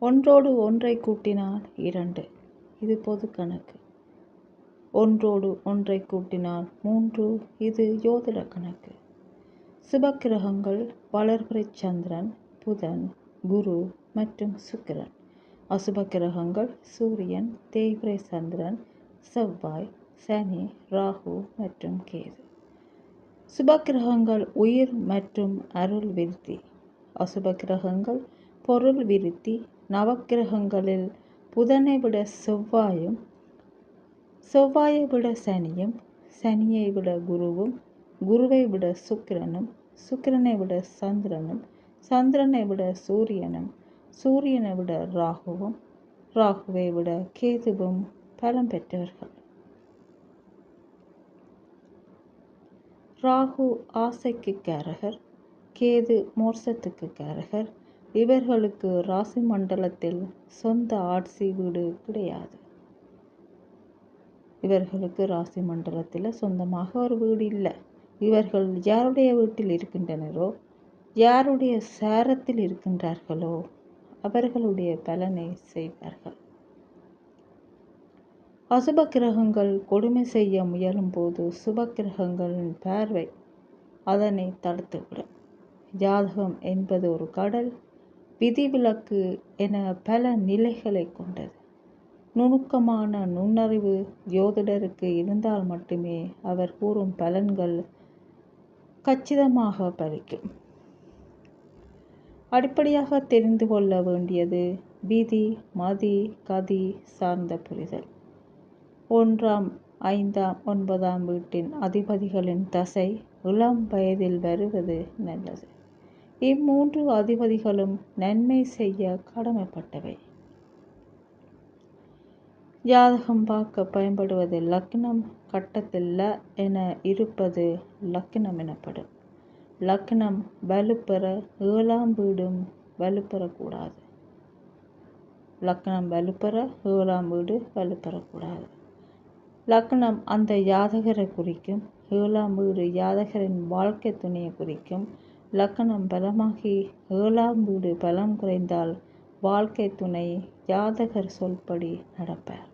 ஒன்றோடு ஒன்றை கூட்டினால் 2, இது பொது கணக்கு. ஒன்றோடு ஒன்றை கூட்டினால் 3, இது யோதிட கணக்கு. சுபக்கிரகங்கள் வளர்பிறை சந்திரன், புதன், குரு மற்றும் சுக்கிரன். அசுப கிரகங்கள் சூரியன், தேய்பிறை சந்திரன், செவ்வாய், சனி, ராகு மற்றும் கேது. சுபக்கிரகங்கள் உயிர் மற்றும் அருள் விருத்தி. அசுப கிரகங்கள் பொருள் விருத்தி. நவக்கிரகங்களில் புதனை விட செவ்வாயும், செவ்வாயை விட சனியும், சனியை விட குருவும், குருவை விட சுக்கிரனும், சுக்கிரனை விட சந்திரனும், சந்திரனை விட சூரியனும், சூரியனை விட ராகுவும், ராகுவை விட கேதுவும் பலம் பெற்றவர்கள். ராகு ஆசைக்கு காரகர், கேது மோட்சத்துக்கு காரகர். இவர்களுக்கு ராசி மண்டலத்தில் சொந்த ஆட்சி வீடு கிடையாது. இவர்களுக்கு ராசி மண்டலத்தில் சொந்தமாக ஒரு வீடு இல்லை. இவர்கள் யாருடைய வீட்டில் இருக்கின்றனரோ, யாருடைய சாரத்தில் இருக்கின்றார்களோ அவர்களுடைய பலனை செய்வார்கள். அசுப கிரகங்கள் கொடுமை செய்ய முயலும் போது சுப கிரகங்களின் பார்வை அதனை தடுத்துவிடும். ஜாதகம் என்பது ஒரு கடல், விதிவிலக்கு என பல நிலைகளை கொண்டது. நுணுக்கமான நுண்ணறிவு ஜோதிடருக்கு இருந்தால் மட்டுமே அவர் கூறும் பலன்கள் கச்சிதமாக பலிக்கும். அடிப்படையாக தெரிந்து கொள்ள வேண்டியது விதி, மதி, கதி சார்ந்த புரிதல். 1ஆம், 5ஆம், 9ஆம் வீட்டின் அதிபதிகளின் தசை இளம் வயதில் வருவது நல்லது. இம்மூன்று அதிபதிகளும் நன்மை செய்ய கடமைப்பட்டவை. ஜாதகம் பார்க்க பயன்படுவது லக்னம். கட்டத்தில் ல என இருப்பது லக்னம் எனப்படும். லக்னம் வலுப்பெற 7ஆம் வீடும் வலுப்பெறக்கூடாது. லக்னம் வலுப்பெற 7ஆம் வீடு வலுப்பெறக்கூடாது. லக்னம் அந்த ஜாதகரை குறிக்கும். 7ஆம் வீடு ஜாதகரின் வாழ்க்கை துணையை குறிக்கும். லக்னம் பலமாகி 7ஆம் வீடு பலம் குறைந்தால் வாழ்க்கை துணை ஜாதகர் சொல்படி நடப்பார்.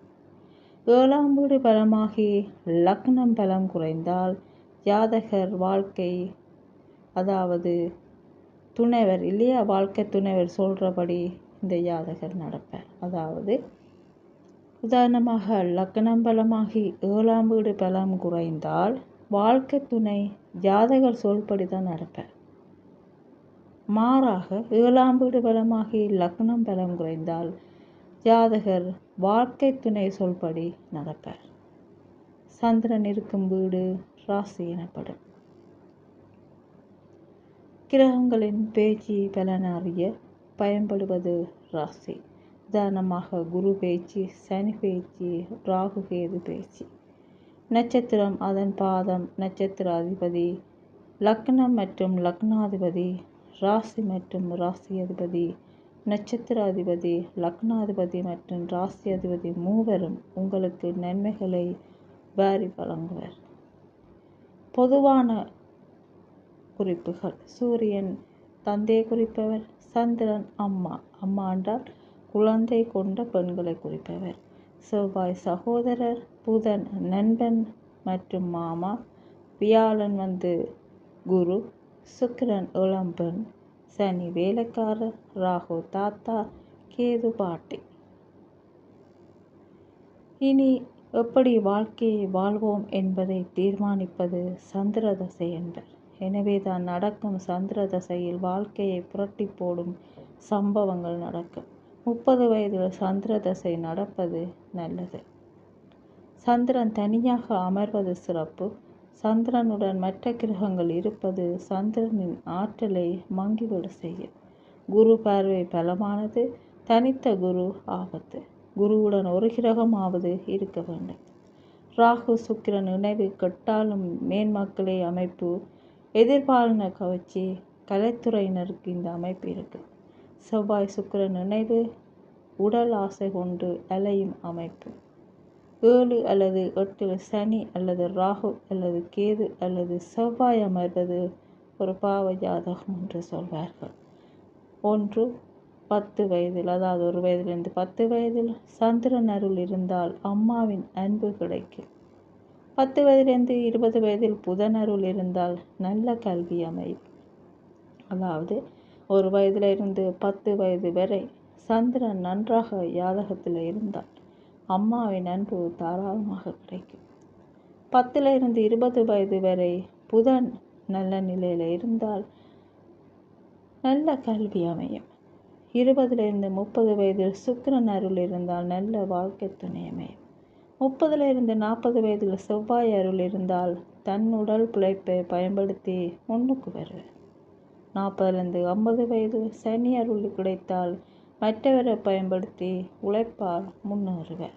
7ஆம் வீடு பலமாகி லக்னம் பலம் குறைந்தால் ஜாதகர் வாழ்க்கை, அதாவது துணைவர் இல்லையா, வாழ்க்கை துணைவர் சொல்கிறபடி இந்த ஜாதகர் நடப்பார். அதாவது உதாரணமாக லக்னம் பலமாகி 7ஆம் வீடு பலம் குறைந்தால் வாழ்க்கை துணை ஜாதகர் சொல்படி தான் நடப்பார். மாறாக 7ஆம் வீடு பலமாகி லக்னம் பலம் குறைந்தால் ஜாதகர் வாழ்க்கை துணை சொல்படி நடப்பார். சந்திரன் இருக்கும் வீடு ராசி எனப்படும். கிரகங்களின் பேச்சு பலன் அறிய பயன்படுவது ராசி. உதாரணமாக குரு பேச்சு, சனி பேச்சு, ராகு கேது பேச்சு. நட்சத்திரம், அதன் பாதம், நட்சத்திர அதிபதி, லக்னம் மற்றும் லக்னாதிபதி, ராசி மற்றும் ராசி அதிபதி, நட்சத்திர அதிபதி, லக்னாதிபதி மற்றும் ராசி அதிபதி மூவரும் உங்களுக்கு நன்மைகளை வாரி வழங்குவர். பொதுவான குறிப்புகள்: சூரியன் தந்தையை குறிப்பவர். சந்திரன் அம்மா, அம்மா என்றால் குழந்தை கொண்ட பெண்களை குறிப்பவர். செவ்வாய் சகோதரர், புதன் நண்பன் மற்றும் மாமா, வியாழன் குரு, சுக்கிரன் இளம்பெண், சனி வேலைக்காரர், ராகு தாத்தா, கேது பாட்டி. இனி எப்படி வாழ்க்கையை வாழ்வோம் என்பதை தீர்மானிப்பது சந்திர தசை என்பர். எனவேதான் நடக்கும் சந்திர தசையில் வாழ்க்கையை புரட்டி போடும் சம்பவங்கள் நடக்கும். 30 வயதில் சந்திர தசை நடப்பது நல்லது. சந்திரன் தனியாக அமர்வது சிறப்பு. சந்திரனுடன் மற்ற கிரகங்கள் இருப்பது சந்திரனின் ஆற்றலை மங்கிவிட செய்யும். குரு பார்வை பலமானது. தனித்த குரு ஆபத்து. குருவுடன் ஒரு கிரகமாவது இருக்க வேண்டும். ராகு சுக்கிரன் இணைவு கெட்டாலும் மேன்மக்களே அமைப்பு. எதிர்பாலன கவர்ச்சி. கலைத்துறையினருக்கு இந்த அமைப்பு இருக்கு. செவ்வாய் சுக்கிரன் இணைவு உடல் ஆசை கொண்டு அலையும் அமைப்பு. 7 அல்லது 8 சனி அல்லது ராகு அல்லது கேது அல்லது செவ்வாய் அமர்வது ஒரு பாவ ஜாதகம் என்று சொல்வார்கள். 1 10 வயதில், அதாவது 1 வயதிலிருந்து 10 வயதில் சந்திரன் அருள் இருந்தால் அம்மாவின் அன்பு கிடைக்கும். 10 வயதிலிருந்து 20 வயதில் புதன் அருள் இருந்தால் நல்ல கல்வி அமையும். அதாவது 1 வயதிலிருந்து 10 வயது வரை சந்திரன் நன்றாக ஜாதகத்தில் இருந்தால் அம்மாவின் அன்பு தாராளமாக கிடைக்கும். 10லிருந்து 20 வயது வரை புதன் நல்ல நிலையில் இருந்தால் நல்ல கல்வி அமையும். 20லிருந்து 30 வயதில் சுக்கிரன் அருள் இருந்தால் நல்ல வாழ்க்கை துணை அமையும். 30லிருந்து 40 வயதில் செவ்வாய் அருள் இருந்தால் தன் உடல் பிழைப்பை பயன்படுத்தி முன்னுக்கு வருவார். 40லிருந்து 50 வயதில் சனி அருள் கிடைத்தால் மற்றவரை பயன்படுத்தி உழைப்பால் முன்னேறுவார்.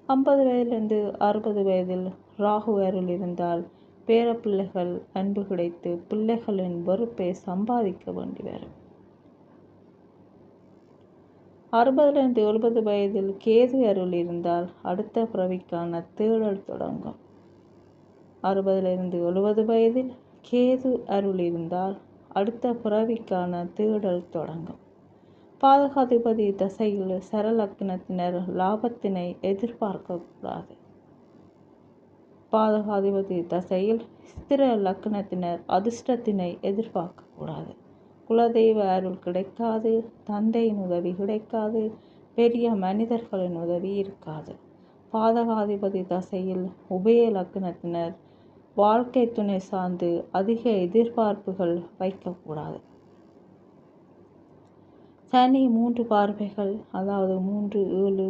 50 வயதிலிருந்து 60 வயதில் ராகு அருள் இருந்தால் பேரப்பிள்ளைகள் அன்பு கிடைத்து பிள்ளைகளின் வெறுப்பை சம்பாதிக்க வேண்டி வரும். 60லிருந்து 70 வயதில் கேது அருள் இருந்தால் அடுத்த பிறவிக்கான தேடல் தொடங்கும். 60லிருந்து 70 வயதில் கேது அருள் இருந்தால் அடுத்த பிறவிக்கான தேடல் தொடங்கும். பாதகாதிபதி தசையில் சரலக்னத்தினர் லாபத்தினை எதிர்பார்க்க கூடாது. பாதகாதிபதி தசையில் ஸ்திர லக்னத்தினர் அதிர்ஷ்டத்தினை எதிர்பார்க்க கூடாது. குலதெய்வ அருள் கிடைக்காது, தந்தையின் உதவி கிடைக்காது, பெரிய மனிதர்களின் உதவி இருக்காது. பாதகாதிபதி தசையில் உபய லக்னத்தினர் வாழ்க்கை துணை சார்ந்து அதிக எதிர்பார்ப்புகள் வைக்கக்கூடாது. சனி 3 பார்வைகள், அதாவது 3, 7,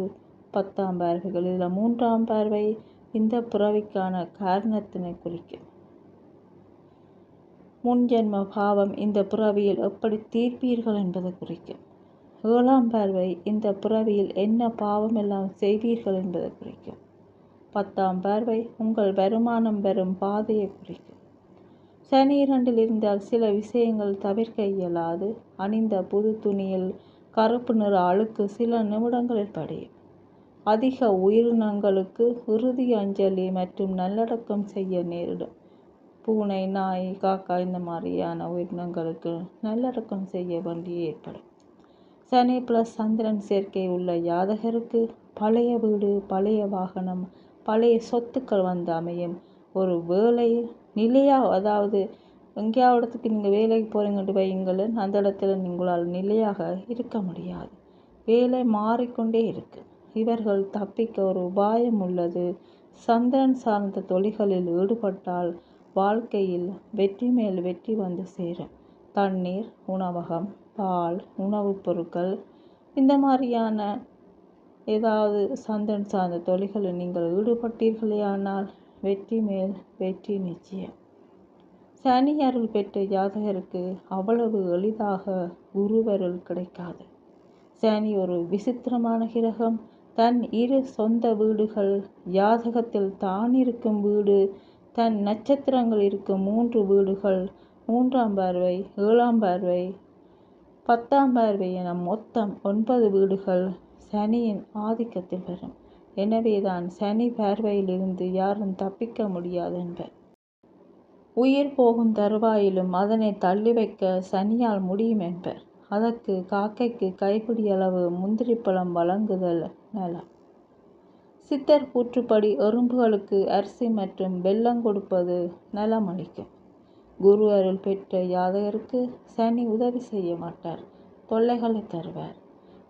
10ஆம் பார்வைகள். இதில் 3ஆம் பார்வை இந்த பிறவிக்கான காரணத்தினை குறிக்கும். முன்ஜென்ம பாவம் இந்த பிறவியில் எப்படி தீர்ப்பீர்கள் என்பதை குறிக்கும். 7ஆம் பார்வை இந்த பிறவியில் என்ன பாவம் எல்லாம் செய்வீர்கள் என்பதை குறிக்கும். 10ஆம் பார்வை உங்கள் வருமானம் பெறும் பாதையை குறிக்கும். சனி 2ல் இருந்தால் சில விஷயங்கள் தவிர்க்க இயலாது. அணிந்த புது துணியில் கருப்பு நிற அழுக்கு சில நிமிடங்களில் படியும். அதிக உயிரினங்களுக்கு இறுதி அஞ்சலி மற்றும் நல்லடக்கம் செய்ய நேரிடும். பூனை, நாய், காக்கா இந்த மாதிரியான உயிரினங்களுக்கு நல்லடக்கம் செய்ய வேண்டி ஏற்படும். சனி + சந்திரன் சேர்க்கை உள்ள ஜாதகருக்கு பழைய வீடு, பழைய வாகனம், பழைய சொத்துக்கள் வந்து அமையும். ஒரு வேலை அதாவது எங்கேயாவதுக்கு நீங்கள் வேலைக்கு போகிறீங்கன்னு வையுங்கள், அந்த இடத்துல உங்களால் நிலையாக இருக்க முடியாது. வேலை மாறிக்கொண்டே இருக்கு. இவர்கள் தப்பிக்க ஒரு உபாயம் உள்ளது. சந்திரன் சார்ந்த தொழில்களில் ஈடுபட்டால் வாழ்க்கையில் வெற்றி மேல் வெற்றி வந்து சேரும். தண்ணீர், உணவகம், பால், உணவுப் பொருட்கள் இந்த மாதிரியான ஏதாவது சந்திரன் சார்ந்த தொழில்களில் நீங்கள் ஈடுபட்டீர்களேயானால் வெற்றி மேல் வெற்றி நிச்சயம். சனி அருள் பெற்ற ஜாதகருக்கு அவ்வளவு எளிதாக குருவருள் கிடைக்காது. சனி ஒரு விசித்திரமான கிரகம். தன் 2 சொந்த வீடுகள், ஜாதகத்தில் தான் இருக்கும் வீடு, தன் நட்சத்திரங்கள் இருக்கும் 3 வீடுகள், 3ஆம் பார்வை, 7ஆம் பார்வை, 10ஆம் பார்வை என மொத்தம் 9 வீடுகள் சனியின் ஆதிக்கத்தில் வரும். எனவேதான் சனி பார்வையில் இருந்து யாரும் தப்பிக்க முடியாது என்பர். உயிர் போகும் தருவாயிலும் அதனை தள்ளி வைக்க சனியால் முடியும் என்பர். அதற்கு காக்கைக்கு கைப்பிடி அளவு முந்திரிப்பழம் வழங்குதல் நலம். சித்தர் கூற்றுப்படி எறும்புகளுக்கு அரிசி மற்றும் வெல்லம் கொடுப்பது நலமளிக்கும். குரு அருள் பெற்ற ஜாதகருக்கு சனி உதவி செய்ய மாட்டார், தொல்லைகளை தருவார்.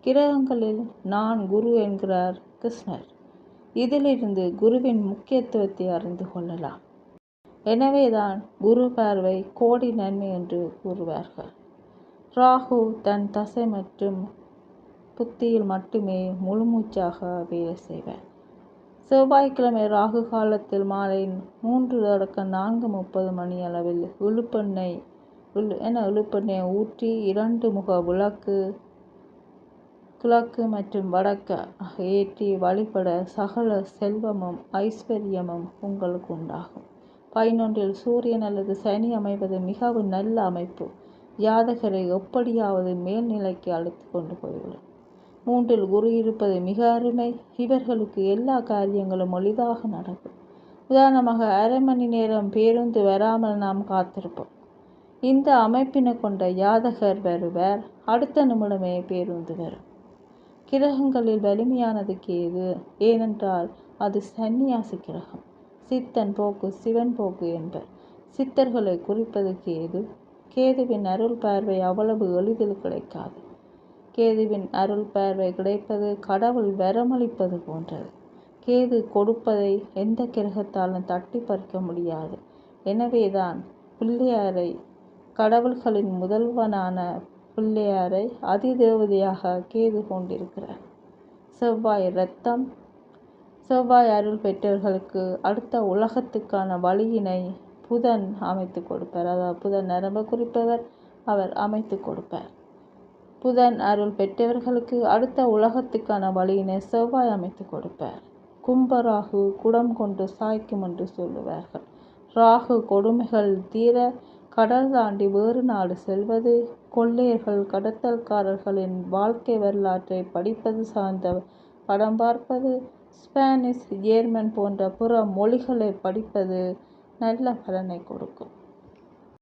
கிரகங்களில் நான் குரு என்கிறார் கிருஷ்ணர். இதிலிருந்து குருவின் முக்கியத்துவத்தை அறிந்து கொள்ளலாம். எனவேதான் குரு பார்வை கோடி நன்மை என்று கூறுவார்கள். ராகு தன் தசை மற்றும் புத்தியில் மட்டுமே முழுமூச்சாக வேலை செய்வார். செவ்வாய்க்கிழமை ராகு காலத்தில் மாலை 3-4:30 மணி அளவில் இழுப்பெண்ணெய் ஊற்றி 2 முக விளக்கு கிழக்கு மற்றும் வடக்கு ஏற்றி வழிபட சகல செல்வமும் ஐஸ்வர்யமும் உங்களுக்கு உண்டாகும். 11ல் சூரியன் அல்லது சனி அமைவது மிகவும் நல்ல அமைப்பு. ஜாதகரை எப்படியாவது மேல்நிலைக்கு அழைத்து கொண்டு போய்விடும். 3ல் குரு இருப்பது மிக அருமை. இவர்களுக்கு எல்லா காரியங்களும் எளிதாக நடக்கும். உதாரணமாக 1/2 மணி நேரம் பேருந்து வராமல் நாம் காத்திருப்போம். இந்த அமைப்பினை கொண்ட ஜாதகர் வருவர், அடுத்த நிமிடமே பேருந்து வரும். கிரகங்களில் வலிமையானது கேது. ஏனென்றால் அது சன்னியாசி கிரகம். சித்தன் போக்கு சிவன் போக்கு என்பர். சித்தர்களை குறிப்பது கேது. கேதுவின் அருள் பார்வை அவ்வளவு எளிதில் கிடைக்காது. கேதுவின் அருள் பார்வை கிடைப்பது கடவுள் வரமளிப்பது போன்றது. கேது கொடுப்பதை எந்த கிரகத்தாலும் தட்டி பறிக்க முடியாது. எனவேதான் பிள்ளையாரை, கடவுள்களின் முதல்வனான பிள்ளையாரை அதிதேவதையாக கேது கொண்டிருக்கிறார். செவ்வாய் இரத்தம். செவ்வாய் அருள் பெற்றவர்களுக்கு அடுத்த உலகத்துக்கான வழியினை புதன் அமைத்து கொடுப்பார். அதாவது புதன் நரம்பு குறிப்பவர், அவர் அமைத்து கொடுப்பார். புதன் அருள் பெற்றவர்களுக்கு அடுத்த உலகத்துக்கான வழியினை செவ்வாய் அமைத்து கொடுப்பார். கும்பராகு குடம் கொண்டு சாய்க்கும் என்று சொல்லுவார்கள். ராகு கொடுமைகள் தீர கடல் தாண்டி வேறு நாடு செல்வது, கொள்ளையர்கள் கடத்தல்காரர்களின் வாழ்க்கை வரலாற்றை படிப்பது சார்ந்த படம் பார்ப்பது, ஸ்பானிஷ், ஜெர்மன் போன்ற பிற மொழிகளை படிப்பது நல்ல பலனை கொடுக்கும்.